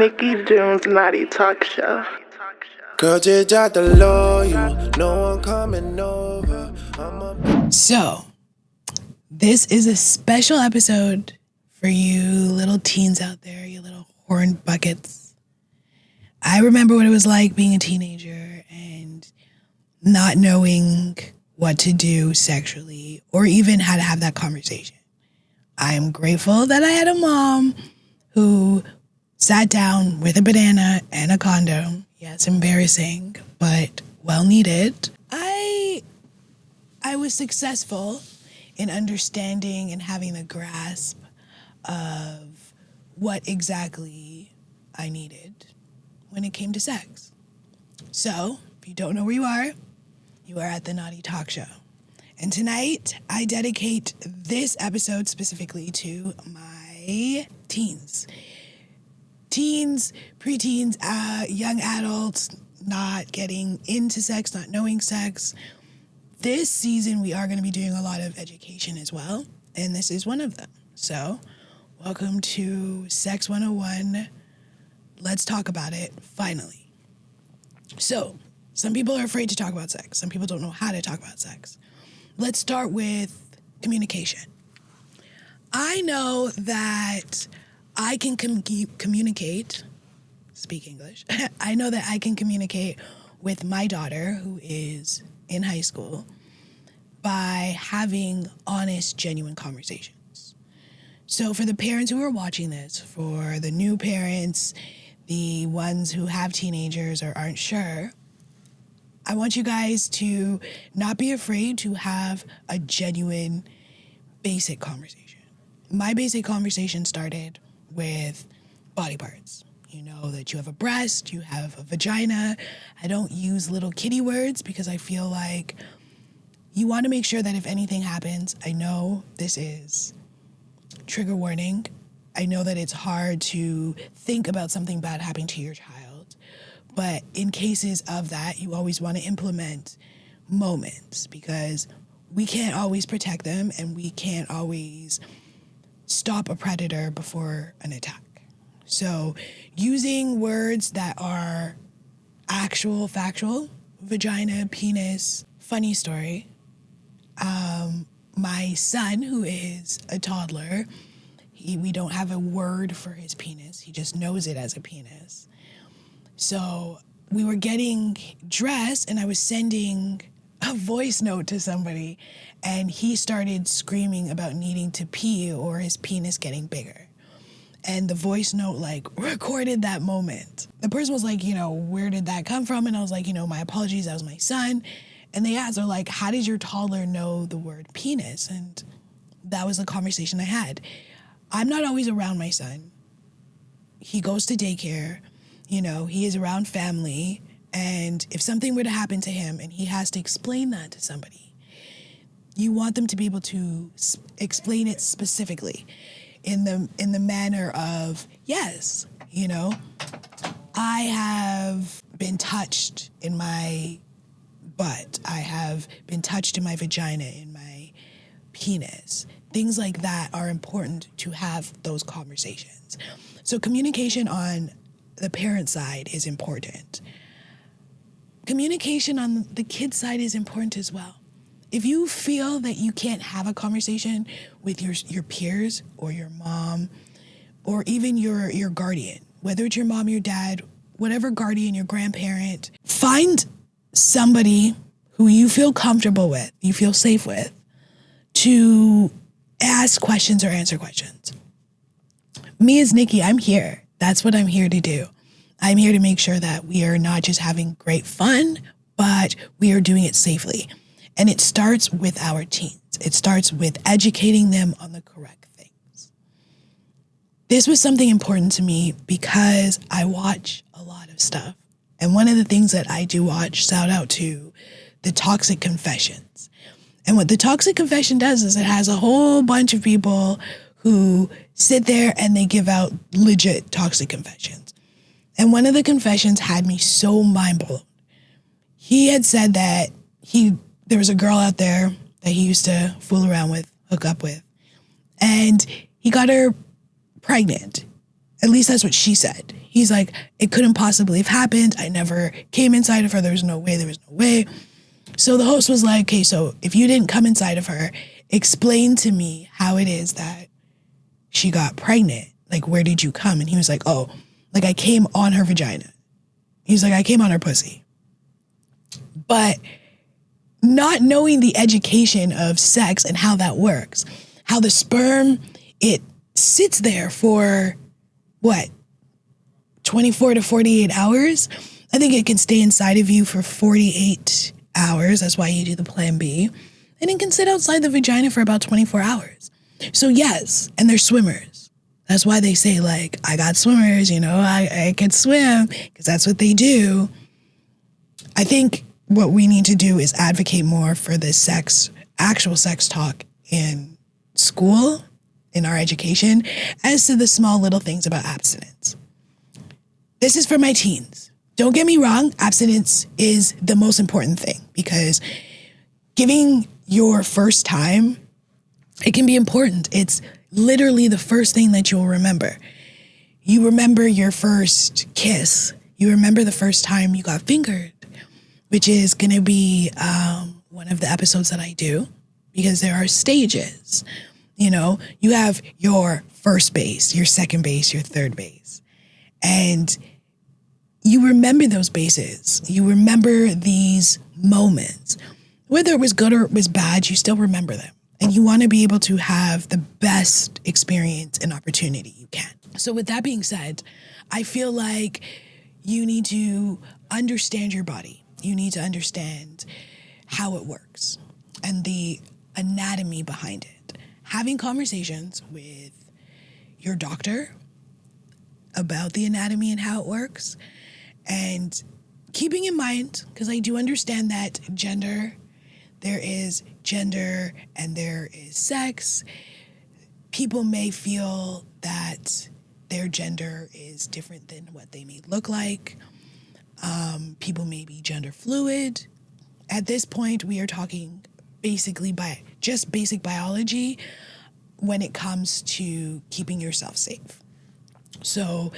Nickey Jones Naughty Talk Show. Girl, just drop the low, no one coming over. So, this is a special episode for you little teens out there, you little horn buckets. I remember what it was like being a teenager and not knowing what to do sexually or even how to have that conversation. I am grateful that I had a mom who sat down with a banana and a condom. Yes, embarrassing, but well needed. I was successful in understanding and having the grasp of what exactly I needed when it came to sex. So, if you don't know where you are at the Naughty Talk Show. And tonight, I dedicate this episode specifically to my teens. Teens, preteens, young adults, not getting into sex, not knowing sex. This season, we are going to be doing a lot of education as well, and this is one of them. So, welcome to Sex 101. Let's talk about it, finally. So, some people are afraid to talk about sex. Some people don't know how to talk about sex. Let's start with communication. I know that I can communicate, speak English. I know that I can communicate with my daughter, who is in high school, by having honest, genuine conversations. So for the parents who are watching this, for the new parents, the ones who have teenagers or aren't sure, I want you guys to not be afraid to have a genuine, basic conversation. My basic conversation started with body parts. You know that you have a breast, you have a vagina. I don't use little kitty words because I feel like you want to make sure that if anything happens, I know this is trigger warning. I know that it's hard to think about something bad happening to your child. But in cases of that, you always want to implement moments because we can't always protect them and we can't always stop a predator before an attack. So using words that are actual, factual, vagina, penis, funny story. My son, who is a toddler, we don't have a word for his penis. He just knows it as a penis. So we were getting dressed and I was sending a voice note to somebody and he started screaming about needing to pee or his penis getting bigger. And the voice note recorded that moment. The person was like, where did that come from? And I was like, my apologies, that was my son. And they asked, they're like, how did your toddler know the word penis? And that was the conversation I had. I'm not always around my son. He goes to daycare. He is around family. And if something were to happen to him and he has to explain that to somebody, you want them to be able to explain it specifically in the manner of, yes, I have been touched in my butt. I have been touched in my vagina, in my penis. Things like that are important to have those conversations. So communication on the parent side is important. Communication on the kid side is important as well. If you feel that you can't have a conversation with your peers or your mom or even your guardian, whether it's your mom, your dad, whatever guardian, your grandparent, find somebody who you feel comfortable with, you feel safe with, to ask questions or answer questions. Me as Nikki, I'm here. That's what I'm here to do. I'm here to make sure that we are not just having great fun, but we are doing it safely. And it starts with our teens. It starts with educating them on the correct things. This was something important to me because I watch a lot of stuff. And one of the things that I do watch, shout out to the Toxic Confessions. And what the Toxic Confession does is it has a whole bunch of people who sit there and they give out legit toxic confessions. And one of the confessions had me so mind blown. He had said that there was a girl out there that he used to fool around with, hook up with, and he got her pregnant. At least that's what she said. He's like, it couldn't possibly have happened. I never came inside of her. There was no way. So the host was like, okay, so if you didn't come inside of her, explain to me how it is that she got pregnant. Like, where did you come? And he was like, oh, like I came on her vagina. He's like, I came on her pussy. But not knowing the education of sex and how that works, how the sperm, it sits there for what, 24 to 48 hours? I think it can stay inside of you for 48 hours. That's why you do the plan B. And it can sit outside the vagina for about 24 hours. So yes, and they're swimmers. That's why they say, like, I got swimmers, I can swim, because that's what they do. I think what we need to do is advocate more for the actual sex talk in school, in our education, as to the small little things about abstinence. This is for my teens. Don't get me wrong, abstinence is the most important thing, because giving your first time, it can be important. It's literally the first thing that you'll remember. You remember your first kiss. You remember the first time you got fingered, which is going to be one of the episodes that I do, because there are stages. You have your first base, your second base, your third base. And you remember those bases. You remember these moments. Whether it was good or it was bad, you still remember them. And you want to be able to have the best experience and opportunity you can. So with that being said, I feel like you need to understand your body. You need to understand how it works and the anatomy behind it. Having conversations with your doctor about the anatomy and how it works, and keeping in mind, because I do understand that there is gender and there is sex. People may feel that their gender is different than what they may look like. People may be gender fluid. At this point, we are talking basically just basic biology when it comes to keeping yourself safe. So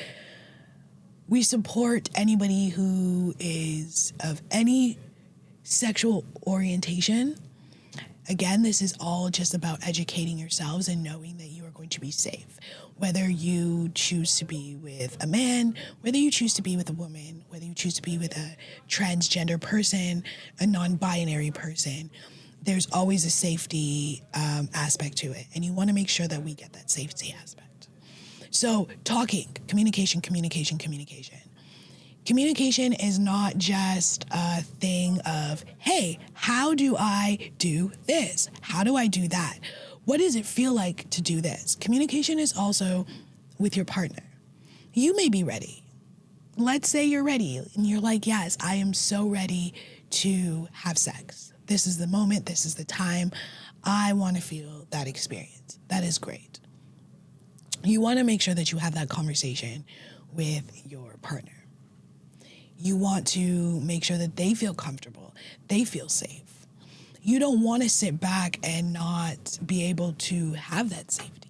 we support anybody who is of any sexual orientation. Again, this is all just about educating yourselves and knowing that you are going to be safe. Whether you choose to be with a man, whether you choose to be with a woman, whether you choose to be with a transgender person, a non-binary person, there's always a safety aspect to it. And you want to make sure that we get that safety aspect. So talking, communication. Communication is not just a thing of, hey, how do I do this? How do I do that? What does it feel like to do this? Communication is also with your partner. You may be ready. Let's say you're ready and you're like, yes, I am so ready to have sex. This is the moment. This is the time. I want to feel that experience. That is great. You want to make sure that you have that conversation with your partner. You want to make sure that they feel comfortable, they feel safe. You don't want to sit back and not be able to have that safety,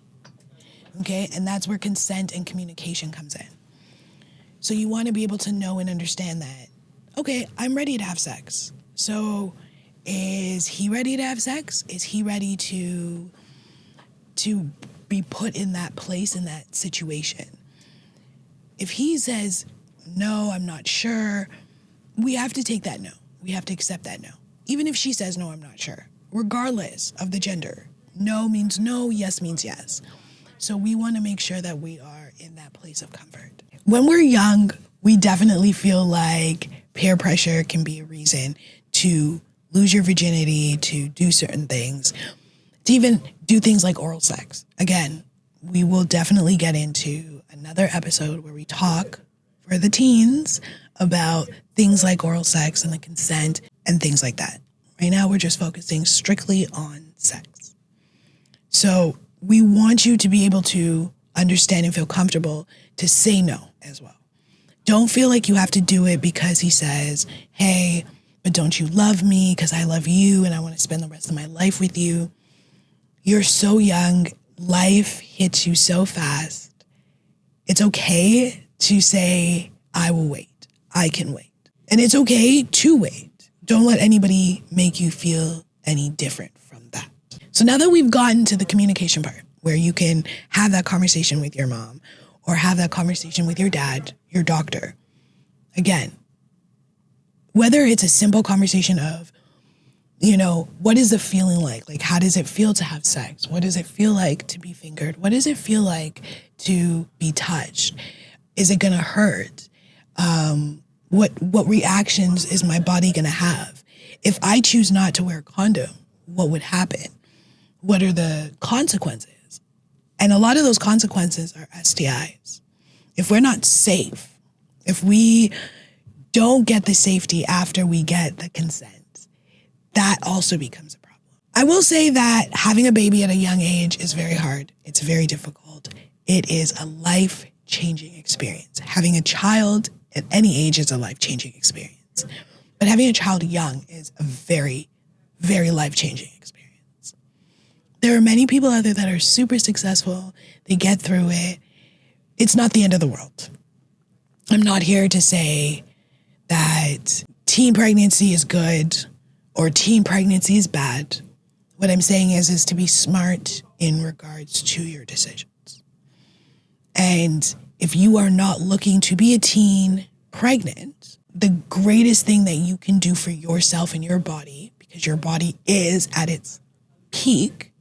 okay? And that's where consent and communication comes in. So you want to be able to know and understand that, okay, I'm ready to have sex. So is he ready to have sex? Is he ready to be put in that place, in that situation? If he says, no, I'm not sure, we have to take that no. We have to accept that no. Even if she says, no, I'm not sure, regardless of the gender, no means no, yes means yes. So we want to make sure that we are in that place of comfort. When we're young, we definitely feel like peer pressure can be a reason to lose your virginity, to do certain things, to even do things like oral sex. Again, we will definitely get into another episode where we talk for the teens about things like oral sex and the consent and things like that. Right now, we're just focusing strictly on sex. So we want you to be able to understand and feel comfortable to say no as well. Don't feel like you have to do it because he says, hey, but don't you love me? Because I love you and I want to spend the rest of my life with you. You're so young. Life hits you so fast. It's okay to say, I will wait. I can wait. And it's okay to wait. Don't let anybody make you feel any different from that. So now that we've gotten to the communication part, where you can have that conversation with your mom or have that conversation with your dad, your doctor, again, whether it's a simple conversation of, what is the feeling like? Like, how does it feel to have sex? What does it feel like to be fingered? What does it feel like to be touched? Is it gonna hurt? What reactions is my body gonna have? If I choose not to wear a condom, what would happen? What are the consequences? And a lot of those consequences are STIs. If we're not safe, if we don't get the safety after we get the consent, that also becomes a problem. I will say that having a baby at a young age is very hard. It's very difficult. It is a life-changing experience. Having a child at any age is a life-changing experience. But having a child young is a very, very life-changing experience. There are many people out there that are super successful. They get through it. It's not the end of the world. I'm not here to say that teen pregnancy is good or teen pregnancy is bad. What I'm saying is to be smart in regards to your decisions. And if you are not looking to be a teen pregnant, the greatest thing that you can do for yourself and your body, because your body is at its peak,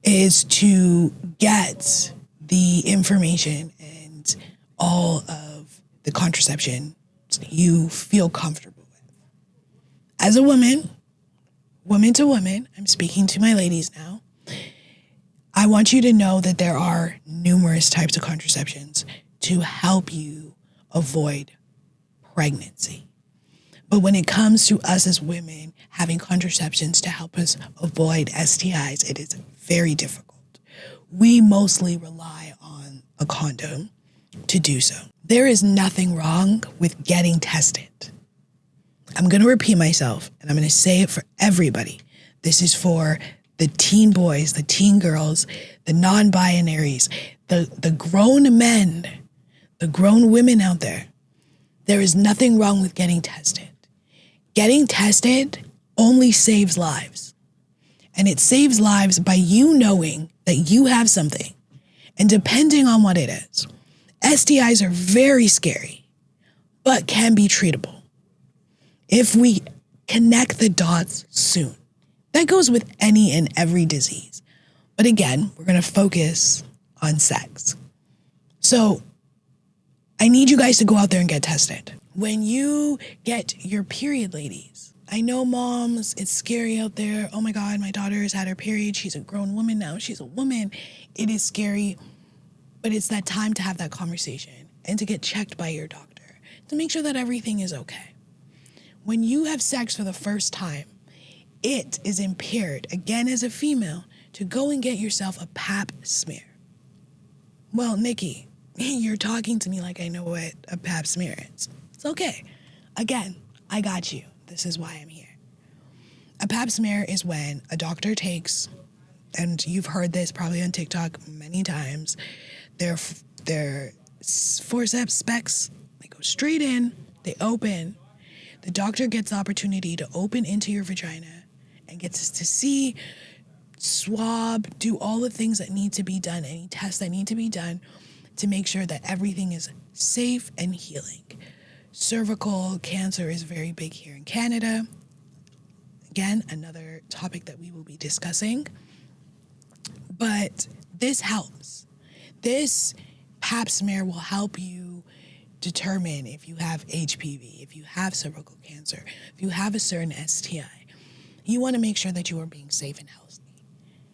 is to get the information and all of the contraception you feel comfortable with. As a woman to woman, I'm speaking to my ladies now, I want you to know that there are numerous types of contraceptions to help you avoid pregnancy. But when it comes to us as women having contraceptions to help us avoid STIs, it is very difficult. We mostly rely on a condom to do so. There is nothing wrong with getting tested. I'm going to repeat myself, and I'm going to say it for everybody. This is for the teen boys, the teen girls, the non-binaries, the grown men, the grown women out there. There is nothing wrong with getting tested. Getting tested only saves lives. And it saves lives by you knowing that you have something. And depending on what it is, STIs are very scary, but can be treatable if we connect the dots soon. That goes with any and every disease. But again, we're going to focus on sex. So I need you guys to go out there and get tested. When you get your period, ladies, I know moms, it's scary out there. Oh my God, my daughter has had her period. She's a grown woman now. She's a woman. It is scary, but it's that time to have that conversation and to get checked by your doctor to make sure that everything is okay. When you have sex for the first time, it is impaired, again as a female, to go and get yourself a pap smear. Well, Nikki, you're talking to me like I know what a pap smear is. It's okay. Again, I got you. This is why I'm here. A pap smear is when a doctor takes, and you've heard this probably on TikTok many times, their forceps specs, they go straight in, they open. The doctor gets the opportunity to open into your vagina and gets to see, swab, do all the things that need to be done, any tests that need to be done to make sure that everything is safe and healing. Cervical cancer is very big here in Canada. Again, another topic that we will be discussing. But this helps. This pap smear will help you determine if you have HPV, if you have cervical cancer, if you have a certain STI. You want to make sure that you are being safe and healthy.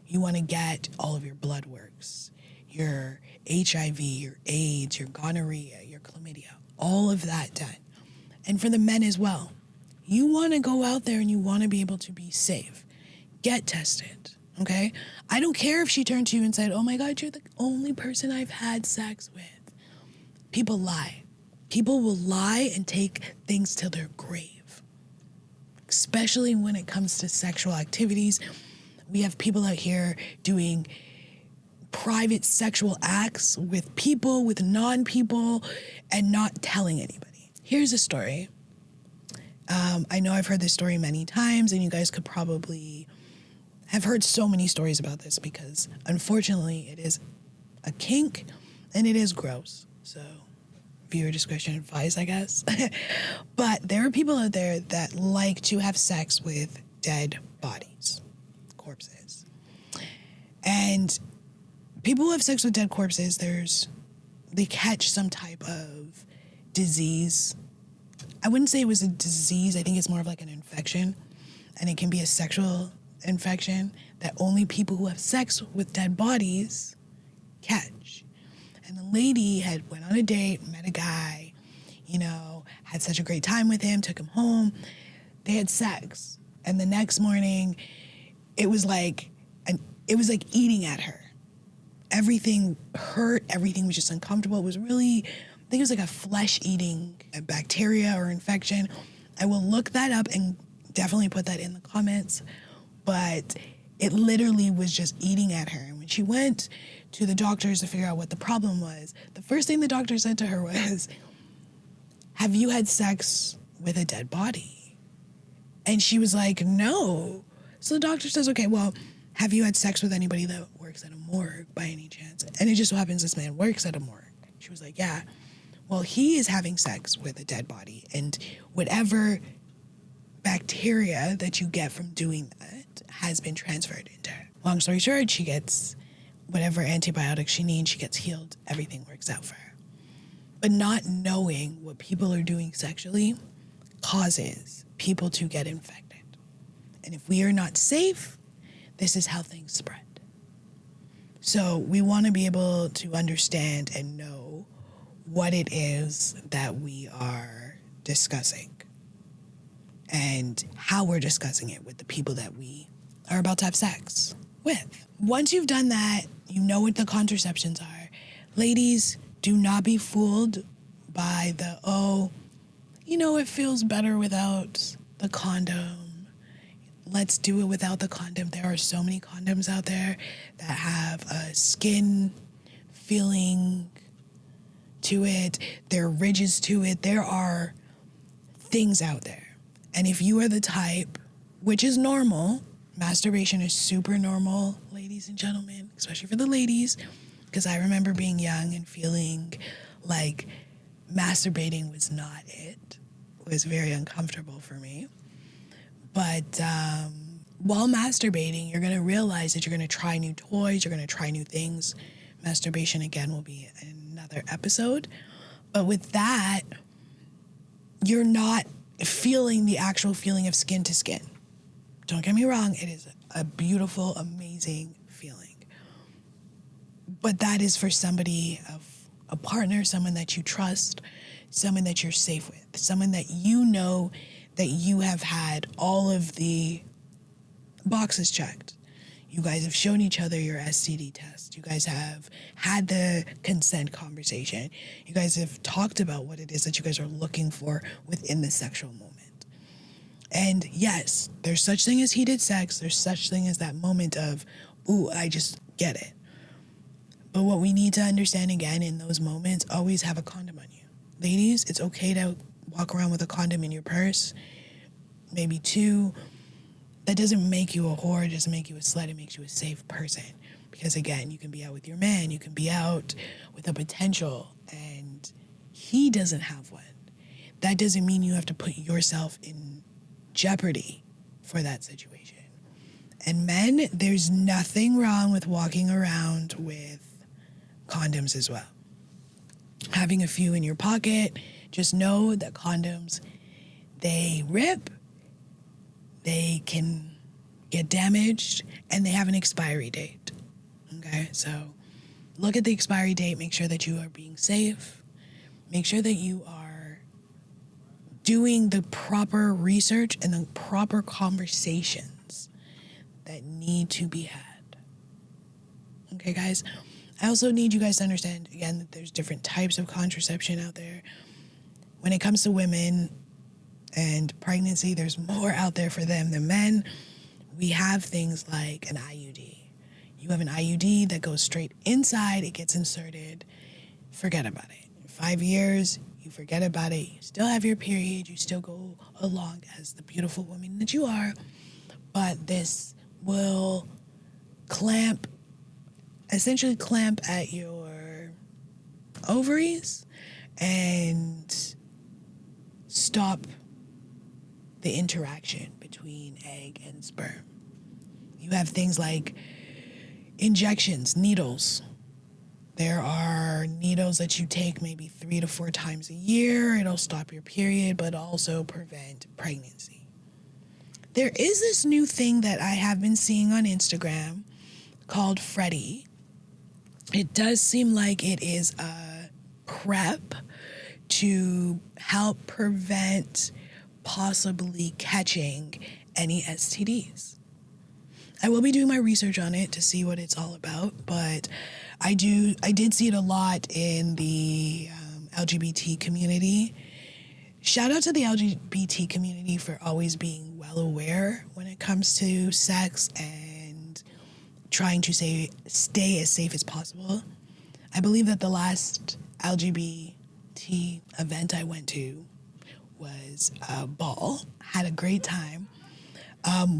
You want to get all of your blood works, your HIV, your AIDS, your gonorrhea, your chlamydia, all of that done. And for the men as well, you want to go out there and you want to be able to be safe. Get tested, okay? I don't care if she turned to you and said, oh my God, you're the only person I've had sex with. People lie. People will lie and take things to their grave, especially when it comes to sexual activities. We have people out here doing private sexual acts with people, with non-people, and not telling anybody. Here's a story. I know I've heard this story many times, and you guys could probably have heard so many stories about this because, unfortunately, it is a kink, and it is gross. So, viewer discretion advised, I guess. But there are people out there that like to have sex with dead bodies, corpses. And people who have sex with dead corpses, they catch some type of disease. I wouldn't say it was a disease. I think it's more of like an infection. And it can be a sexual infection that only people who have sex with dead bodies catch. And the lady had went on a date, met a guy, had such a great time with him, took him home. They had sex. And the next morning, it was like eating at her. Everything hurt. Everything was just uncomfortable. It was really, I think it was like a flesh-eating bacteria or infection. I will look that up and definitely put that in the comments. But it literally was just eating at her. And when she went to the doctors to figure out what the problem was, the first thing the doctor said to her was, "Have you had sex with a dead body?" And she was like, "No." So the doctor says, "Okay, well, have you had sex with anybody that works at a morgue by any chance?" And it just so happens this man works at a morgue. She was like, "Yeah." Well, he is having sex with a dead body, and whatever bacteria that you get from doing that has been transferred into her. Long story short, she gets whatever antibiotics she needs, she gets healed, everything works out for her. But not knowing what people are doing sexually causes people to get infected. And if we are not safe, this is how things spread. So we want to be able to understand and know what it is that we are discussing and how we're discussing it with the people that we are about to have sex with. Once you've done that, you know what the contraceptions are. Ladies, do not be fooled by the, it feels better without the condom. Let's do it without the condom. There are so many condoms out there that have a skin feeling to it. There are ridges to it. There are things out there. And if you are the type, which is normal, masturbation is super normal, ladies and gentlemen, especially for the ladies, because I remember being young and feeling like masturbating was not it. It was very uncomfortable for me. But while masturbating, you're going to realize that you're going to try new toys, you're going to try new things. Masturbation, again, will be another episode. But with that, you're not feeling the actual feeling of skin to skin. Don't get me wrong, it is a beautiful, amazing feeling. But that is for somebody, a partner, someone that you trust, someone that you're safe with, someone that you know that you have had all of the boxes checked. You guys have shown each other your STD test. You guys have had the consent conversation. You guys have talked about what it is that you guys are looking for within the sexual moment. And yes, there's such thing as heated sex. There's such thing as that moment of, ooh, I just get it. But what we need to understand again in those moments, always have a condom on you. Ladies, it's okay to walk around with a condom in your purse, maybe two. That doesn't make you a whore, it doesn't make you a slut, it makes you a safe person. Because again, you can be out with your man, you can be out with a potential, and he doesn't have one. That doesn't mean you have to put yourself in jeopardy for that situation. And men, there's nothing wrong with walking around with condoms as well. Having a few in your pocket, just know that condoms, they rip, they can get damaged, and they have an expiry date. Okay, so look at the expiry date, make sure that you are being safe, make sure that you are doing the proper research and the proper conversations that need to be had. Okay, guys? I also need you guys to understand, again, that there's different types of contraception out there. When it comes to women and pregnancy, there's more out there for them than men. We have things like an IUD. You have an IUD that goes straight inside, it gets inserted, forget about it. 5 years, you forget about it, you still have your period, you still go along as the beautiful woman that you are, but this will essentially clamp at your ovaries and stop the interaction between egg and sperm. You have things like injections, needles. There are needles that you take maybe 3 to 4 times a year. It'll stop your period, but also prevent pregnancy. There is this new thing that I have been seeing on Instagram called Freddie. It does seem like it is a prep to help prevent possibly catching any STDs. I will be doing my research on it to see what it's all about, but I did see it a lot in the LGBT community. Shout out to the LGBT community for always being well aware when it comes to sex and trying to stay as safe as possible. I believe that the last LGBT event I went to was a ball. Had a great time.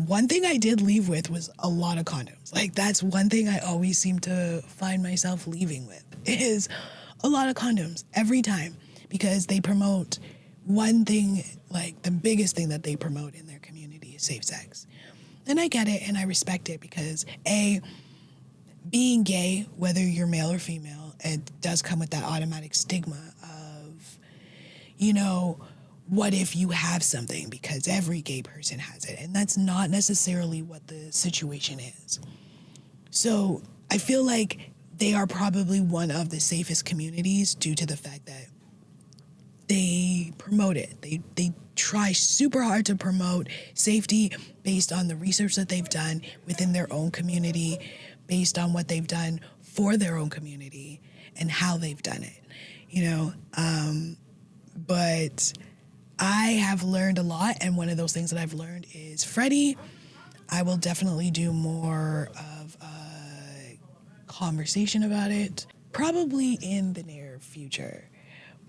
One thing I did leave with was a lot of condoms. Like, that's one thing I always seem to find myself leaving with, is a lot of condoms every time, because they promote one thing, like the biggest thing that they promote in their community is safe sex. And I get it and I respect it because being gay, whether you're male or female, it does come with that automatic stigma of, what if you have something, because every gay person has it. And that's not necessarily what the situation is. So I feel like they are probably one of the safest communities due to the fact that they promote it. They try super hard to promote safety based on the research that they've done within their own community, based on what they've done for their own community and how they've done it, but I have learned a lot, and one of those things that I've learned is Freddie. I will definitely do more of a conversation about it, probably in the near future.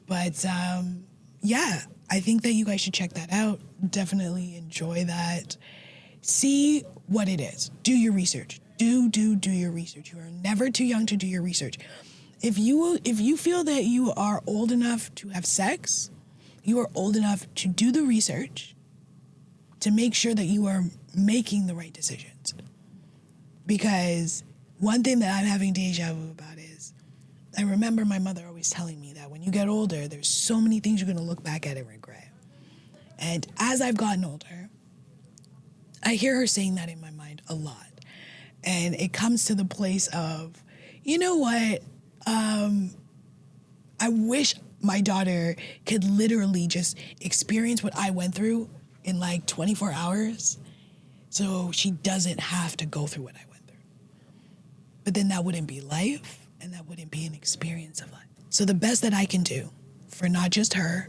But I think that you guys should check that out. Definitely enjoy that. See what it is. Do your research. Do your research. You are never too young to do your research. If you feel that you are old enough to have sex, you are old enough to do the research to make sure that you are making the right decisions. Because one thing that I'm having deja vu about is, I remember my mother always telling me that when you get older, there's so many things you're going to look back at and regret. And as I've gotten older, I hear her saying that in my mind a lot. And it comes to the place of, you know what? I wish my daughter could literally just experience what I went through in like 24 hours so she doesn't have to go through what I went through. But then that wouldn't be life, and that wouldn't be an experience of life. So the best that I can do for not just her,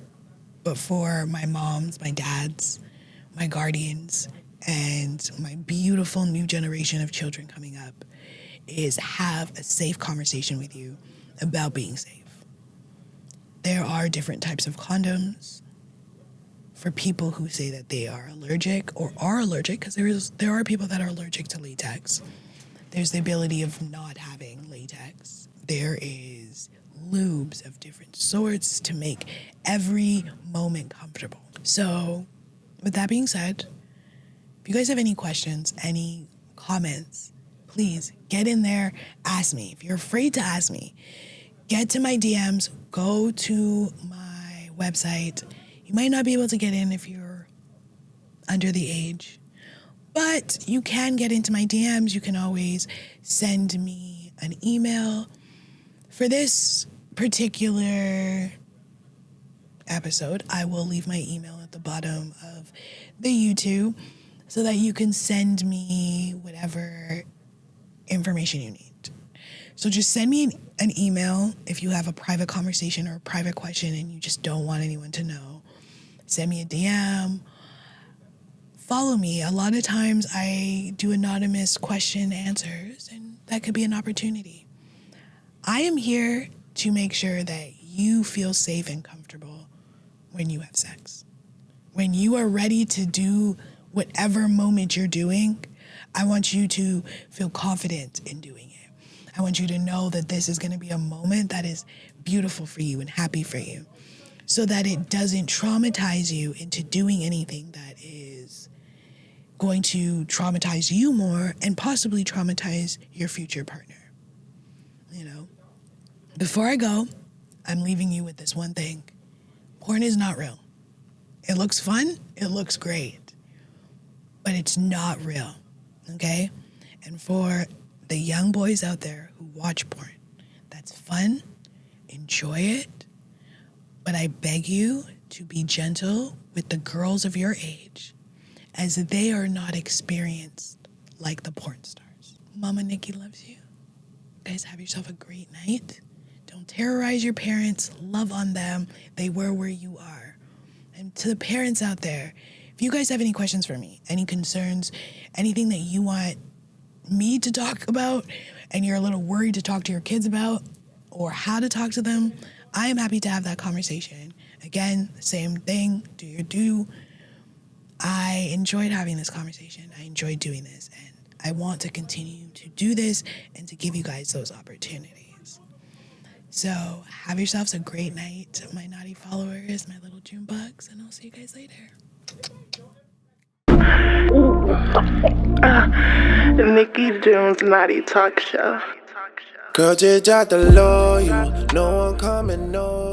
but for my moms, my dads, my guardians, and my beautiful new generation of children coming up is have a safe conversation with you about being safe. There are different types of condoms for people who say that they are allergic or are allergic, because there are people that are allergic to latex. There's the ability of not having latex. There is lubes of different sorts to make every moment comfortable. So with that being said, if you guys have any questions, any comments, please get in there, ask me. If you're afraid to ask me, get to my DMs, go to my website. You might not be able to get in if you're under the age, but you can get into my DMs. You can always send me an email. For this particular episode, I will leave my email at the bottom of the YouTube so that you can send me whatever information you need. So just send me an email if you have a private conversation or a private question and you just don't want anyone to know. Send me a DM. follow me. A lot of times I do anonymous question answers, and that could be an opportunity. I am here to make sure that you feel safe and comfortable when you have sex. When you are ready to do whatever moment you're doing, I want you to feel confident in doing it. I want you to know that this is going to be a moment that is beautiful for you and happy for you, so that it doesn't traumatize you into doing anything that is going to traumatize you more and possibly traumatize your future partner. You know, before I go, I'm leaving you with this one thing. Porn is not real. It looks fun, it looks great, but it's not real, okay? And for the young boys out there who watch porn, that's fun, enjoy it, but I beg you to be gentle with the girls of your age, as they are not experienced like the porn stars. Mama Nikki loves you. Guys, have yourself a great night. Don't terrorize your parents. Love on them. They were where you are. And to the parents out there, if you guys have any questions for me, any concerns, anything that you want me to talk about and you're a little worried to talk to your kids about or how to talk to them, I am happy to have that conversation. Again, same thing, do your due. I enjoyed having this conversation. I enjoyed doing this, and I want to continue to do this and to give you guys those opportunities. So have yourselves a great night, my naughty followers, my little June bugs, and I'll see you guys later. Nicky June's Naughty Talk Show. Girl, just drop the low, you know I'm coming over.